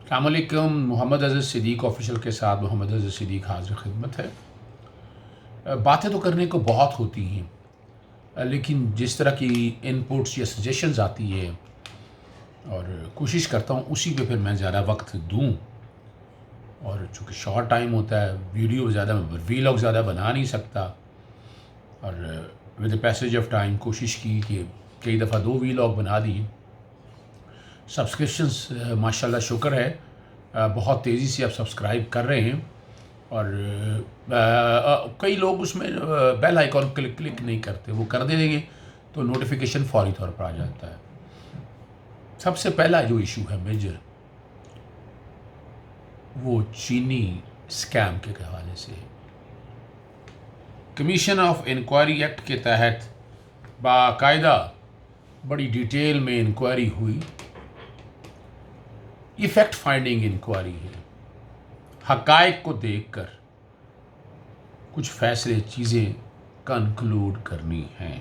السلام علیکم. محمد عزیز صدیق آفیشیل کے ساتھ محمد عزیز صدیق حاضر خدمت ہے. باتیں تو کرنے کو بہت ہوتی ہیں، لیکن جس طرح کی ان پٹس یا سجیشنز آتی ہے اور کوشش کرتا ہوں اسی پہ پھر میں زیادہ وقت دوں. اور چونکہ شارٹ ٹائم ہوتا ہے، ویڈیو زیادہ ویلاگ زیادہ بنا نہیں سکتا، اور with the passage of time کوشش کی کہ کئی دفعہ 2 ویلاگ بنا دیے. سبسکرپشنز ماشاءاللہ شکر ہے بہت تیزی سے آپ سبسکرائب کر رہے ہیں، اور کئی لوگ اس میں بیل آئیکن کلک نہیں کرتے، وہ کر دیں گے تو نوٹیفیکیشن فوری طور پر آ جاتا ہے. سب سے پہلا جو ایشو ہے میجر، وہ چینی اسکیم کے حوالے سے. کمیشن آف انکوائری ایکٹ کے تحت باقاعدہ بڑی ڈیٹیل میں انکوائری ہوئی. یہ فیکٹ فائنڈنگ انکوائری ہے. حقائق کو دیکھ کر کچھ فیصلے چیزیں کنکلوڈ کرنی ہیں.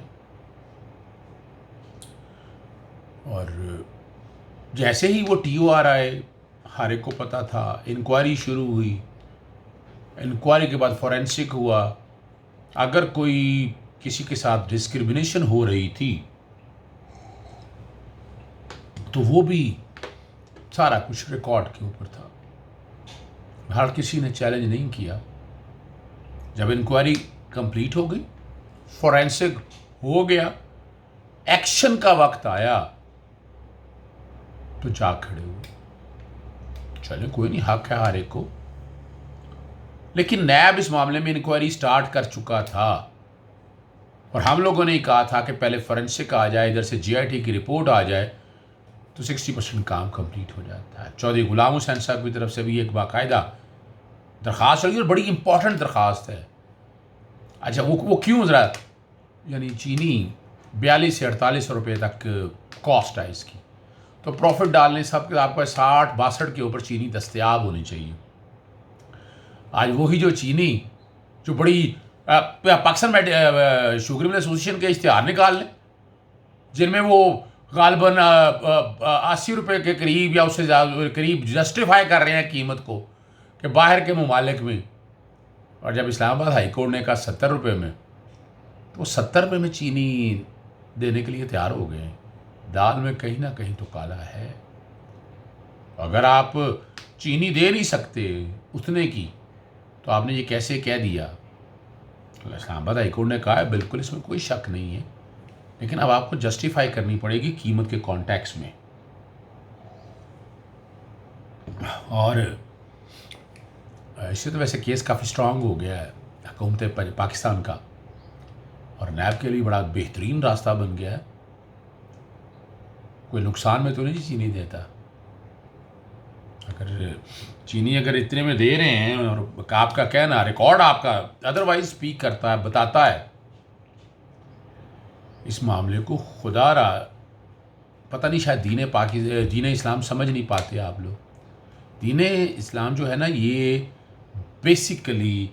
اور جیسے ہی وہ ٹی او آر آئے، ہر ایک کو پتہ تھا، انکوائری شروع ہوئی. انکوائری کے بعد فورینسک ہوا. اگر کوئی کسی کے ساتھ ڈسکرمنیشن ہو رہی تھی تو وہ بھی سارا کچھ ریکارڈ کے اوپر تھا. ہر کسی نے چیلنج نہیں کیا. جب انکوائری کمپلیٹ ہو گئی، فورینسک ہو گیا، ایکشن کا وقت آیا تو جا کھڑے ہوئے. چلے کوئی نہیں، حق ہے ہر ایک کو. لیکن نیب اس معاملے میں انکوائری سٹارٹ کر چکا تھا، اور ہم لوگوں نے کہا تھا کہ پہلے فورینسک آ جائے، ادھر سے جی آئی ٹی کی رپورٹ آ جائے تو 60% کام کمپلیٹ ہو جاتا ہے. چودھری غلام حسین صاحب کی طرف سے بھی ایک باقاعدہ درخواست ہوئی، اور بڑی امپورٹنٹ درخواست ہے. اچھا وہ کیوں ذرا، یعنی چینی 42 سے 48 روپے تک کاسٹ ہے اس کی، تو پروفٹ ڈالنے سب کے آپ کو 60-62 کے اوپر چینی دستیاب ہونی چاہیے. آج وہی جو چینی جو بڑی پاکستان شوگر مل ایسوسیشن کے اشتہار نکال لیں، جن میں وہ غالباً 80 روپے کے قریب یا اس سے زیادہ قریب جسٹیفائی کر رہے ہیں قیمت کو کہ باہر کے ممالک میں، اور جب اسلام آباد ہائی کورٹ نے کہا 70 روپے میں، تو وہ 70 روپے میں چینی دینے کے لیے تیار ہو گئے ہیں. دال میں کہیں نہ کہیں تو کالا ہے. اگر آپ چینی دے نہیں سکتے اتنے کی، تو آپ نے یہ کیسے کہہ دیا؟ اسلام آباد ہائی کورٹ نے کہا ہے بالکل اس میں کوئی شک نہیں ہے، لیکن اب آپ کو جسٹیفائی کرنی پڑے گی قیمت کے کانٹیکس میں. اور اس سے تو ویسے کیس کافی سٹرانگ ہو گیا ہے حکومت پاکستان کا، اور نیب کے لیے بڑا بہترین راستہ بن گیا ہے. کوئی نقصان میں تو نہیں چینی دیتا. اگر اتنے میں دے رہے ہیں، اور آپ کا کہنا ریکارڈ آپ کا ادروائز سپیک کرتا ہے، بتاتا ہے اس معاملے کو، خدا را پتہ نہیں، شاید دین اسلام سمجھ نہیں پاتے آپ لوگ. دین اسلام جو ہے نا، یہ بیسیکلی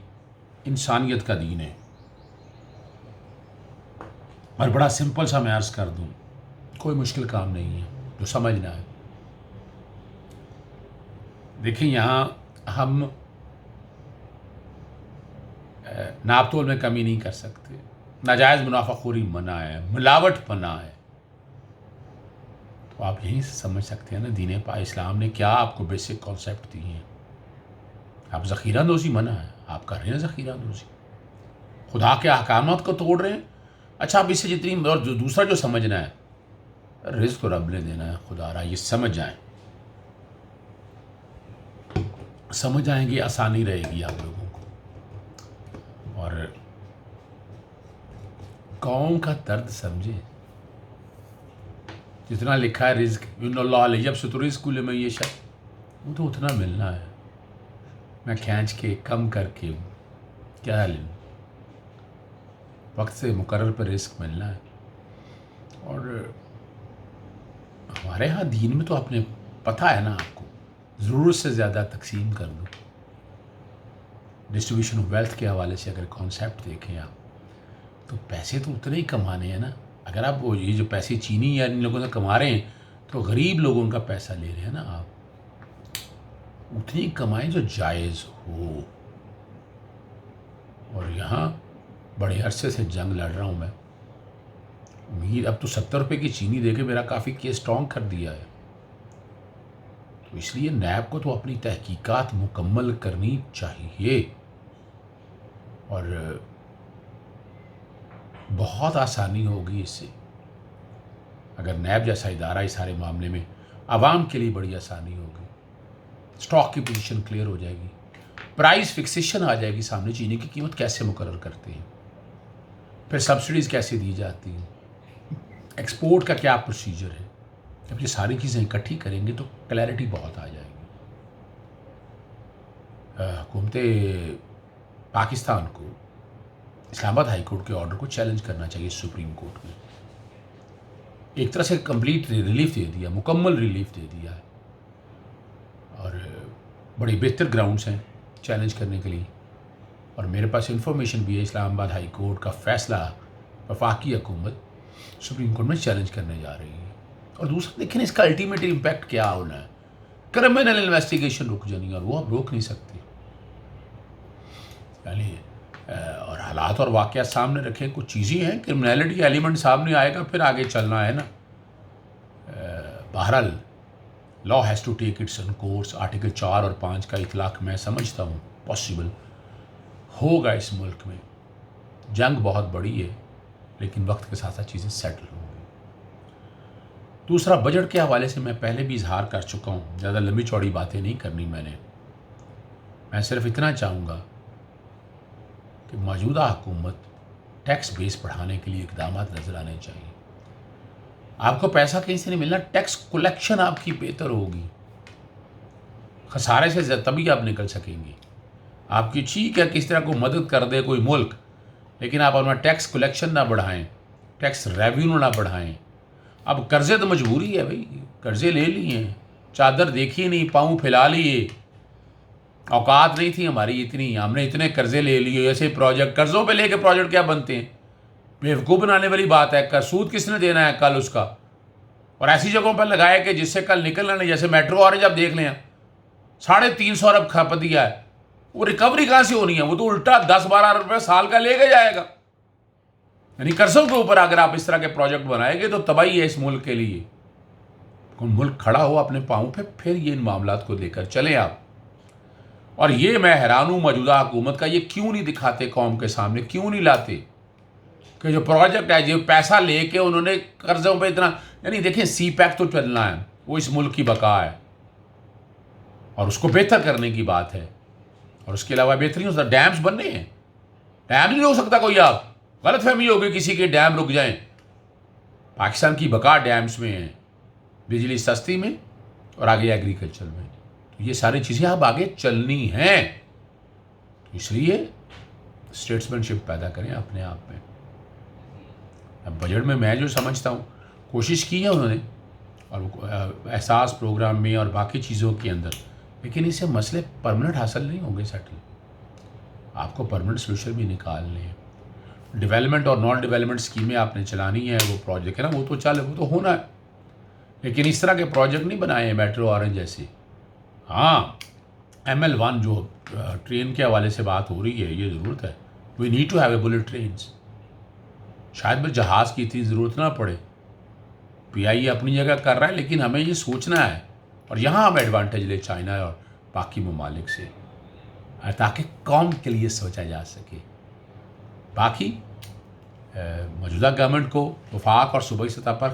انسانیت کا دین ہے. اور بڑا سمپل سا میں عرض کر دوں، کوئی مشکل کام نہیں ہے جو سمجھنا ہے. دیکھیں، یہاں ہم ناپ تول میں کمی نہیں کر سکتے. ناجائز منافع خوری منع ہے، ملاوٹ منع ہے. تو آپ یہیں سے سمجھ سکتے ہیں نا دین اسلام نے کیا آپ کو بیسک کانسیپٹ دی ہیں. آپ ذخیرہ اندوزی منع ہے، آپ کر رہے ہیں ذخیرہ اندوزی، خدا کے احکامات کو توڑ رہے ہیں. اچھا، اب اس سے جتنی، اور دوسرا جو سمجھنا ہے، رزق کو رب نے دینا ہے، خدا را یہ سمجھ جائیں. سمجھ آئیں گے، آسانی رہے گی آپ لوگوں کو. اور قوم کا درد سمجھے. جتنا لکھا ہے رزق، ان اللہ یبسط الرزق لمن یشاء، وہ تو اتنا ملنا ہے. میں کھینچ کے کم کر کے کیا لوں؟ وقت سے مقرر پر رزق ملنا ہے. اور ہمارے ہاں دین میں تو آپ نے پتہ ہے نا، آپ کو ضرورت سے زیادہ تقسیم کر دو. ڈسٹریبیوشن آف ویلتھ کے حوالے سے اگر کانسیپٹ دیکھیں آپ، تو پیسے تو اتنے ہی کمانے ہیں نا. اگر آپ یہ جو پیسے چینی یا ان لوگوں سے کما رہے ہیں، تو غریب لوگوں کا پیسہ لے رہے ہیں نا آپ. اتنی کمائیں جو جائز ہو. اور یہاں بڑے عرصے سے جنگ لڑ رہا ہوں میں. امید اب تو 70 روپے کی چینی دے کے میرا کافی کیس اسٹرانگ کر دیا ہے. تو اس لیے نیب کو تو اپنی تحقیقات مکمل کرنی چاہیے. اور بہت آسانی ہوگی اس سے اگر نیب جیسا ادارہ اس سارے معاملے میں. عوام کے لیے بڑی آسانی ہوگی. اسٹاک کی پوزیشن کلیئر ہو جائے گی. پرائز فکسیشن آ جائے گی سامنے. چینی کی قیمت کیسے مقرر کرتے ہیں, پھر سبسڈیز کیسے دی جاتی ہیں, ایکسپورٹ کا کیا پروسیجر ہے. جب یہ ساری چیزیں اکٹھی کریں گے تو کلیئرٹی بہت آ جائے گی. حکومت پاکستان کو اسلام آباد ہائی کورٹ کے آرڈر کو چیلنج کرنا چاہیے سپریم کورٹ میں. ایک طرح سے کمپلیٹ ریلیف دے دیا, مکمل ریلیف دے دیا ہے. اور بڑی بہتر گراؤنڈس ہیں چیلنج کرنے کے لیے. اور میرے پاس انفارمیشن بھی ہے اسلام آباد ہائی کورٹ کا فیصلہ وفاقی حکومت سپریم کورٹ میں چیلنج کرنے جا رہی ہے. اور دوسرا دیکھیں اس کا الٹیمیٹ امپیکٹ کیا ہونا ہے. کرمنل انویسٹیگیشن رک جانی ہے, اور وہ اب روک نہیں سکتی. یعنی اور حالات اور واقعات سامنے رکھیں. کچھ چیزیں ہیں, کرمنالٹی ایلیمنٹ سامنے آئے گا, پھر آگے چلنا ہے نا. بہرحال law has to take its ان کورس. آرٹیکل 4 اور 5 کا اطلاق میں سمجھتا ہوں پاسبل ہوگا اس ملک میں. جنگ بہت بڑی ہے لیکن وقت کے ساتھ ساتھ چیزیں سیٹل ہوں گی. دوسرا, بجٹ کے حوالے سے میں پہلے بھی اظہار کر چکا ہوں, زیادہ لمبی چوڑی باتیں نہیں کرنی میں نے. میں صرف اتنا چاہوں گا کہ موجودہ حکومت ٹیکس بیس بڑھانے کے لیے اقدامات نظر آنے چاہیے. آپ کو پیسہ کہیں سے نہیں ملنا, ٹیکس کلیکشن آپ کی بہتر ہوگی. خسارے سے تبھی آپ نکل سکیں گے. آپ کی ٹھیک ہے کس طرح کو مدد کر دے کوئی ملک, لیکن آپ اپنا ٹیکس کلیکشن نہ بڑھائیں, ٹیکس ریونیو نہ بڑھائیں. اب قرضے تو مجبوری ہے بھائی, قرضے لے لیے ہیں, چادر دیکھی نہیں, پاؤں پھیلا لیے. اوقات نہیں تھی ہماری اتنی, ہم نے اتنے قرضے لے لیے. ایسے پروجیکٹ قرضوں پہ لے کے پروجیکٹ کیا بنتے ہیں, بیوقوف بنانے والی بات ہے. سود کس نے دینا ہے کل اس کا, اور ایسی جگہوں پر لگائے کہ جس سے کل نکلنا نہیں. جیسے میٹرو آرنج آپ دیکھ لیں, 350 ارب کھپ دیا ہے, وہ ریکوری کہاں سے ہونی ہے. وہ تو الٹا 10-12 ارب روپے سال کا لے کے جائے گا. یعنی قرضوں کے اوپر اگر آپ اس طرح کے پروجیکٹ بنائیں گے تو تباہی ہے اس ملک کے لیے. ملک کھڑا ہو اپنے پاؤں پہ, پھر یہ ان معاملات کو لے کر چلیں آپ. اور یہ میں حیران ہوں موجودہ حکومت کا, یہ کیوں نہیں دکھاتے قوم کے سامنے, کیوں نہیں لاتے کہ جو پروجیکٹ ہے, جو پیسہ لے کے انہوں نے قرضوں پہ اتنا. یعنی دیکھیں سی پیک تو چلنا ہے, وہ اس ملک کی بقا ہے اور اس کو بہتر کرنے کی بات ہے. اور اس کے علاوہ بہترین ہوتا ڈیمز بننے ہیں. ڈیم نہیں ہو سکتا کوئی, آپ غلط فہمی ہوگی کسی کے ڈیم رک جائیں. پاکستان کی بقا ڈیمز میں ہے, بجلی سستی میں اور آگے ایگریکلچر میں. تو یہ ساری چیزیں اب آگے چلنی ہیں. اس لیے اسٹیٹسمین شپ پیدا کریں اپنے آپ میں. اب بجٹ میں جو سمجھتا ہوں کوشش کی ہے انہوں نے, اور احساس پروگرام میں اور باقی چیزوں کے اندر, لیکن اس سے مسئلے پرمنٹ حاصل نہیں ہوں گے سیٹل. آپ کو پرمنٹ سولوشن بھی نکالنے ہیں. ڈیولپمنٹ اور نان ڈیولپمنٹ اسکیمیں آپ نے چلانی ہے, وہ پروجیکٹ ہے نا, وہ تو چل, وہ تو ہونا ہے. لیکن اس طرح کے پروجیکٹ نہیں بنائے ہیں میٹرو آرنج جیسے. ہاں ML1 جو ٹرین کے حوالے سے بات ہو رہی ہے, یہ ضرورت ہے. We need to have a bullet trains. شاید میں جہاز کی اتنی ضرورت نہ پڑے. PI اپنی جگہ کر رہا ہے, لیکن ہمیں یہ سوچنا ہے, اور یہاں ہم ایڈوانٹیج لیں چائنا اور باقی ممالک سے, تاکہ قوم کے لیے سوچا جا سکے. باقی موجودہ گورنمنٹ کو وفاق اور صوبائی سطح پر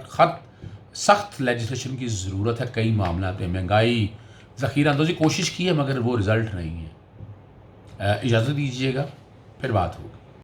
سخت لیجسلیشن کی ضرورت ہے. کئی معاملات میں مہنگائی, ذخیرہ اندوزی کوشش کی ہے مگر وہ رزلٹ نہیں ہے. اجازت دیجیے گا, پھر بات ہوگی.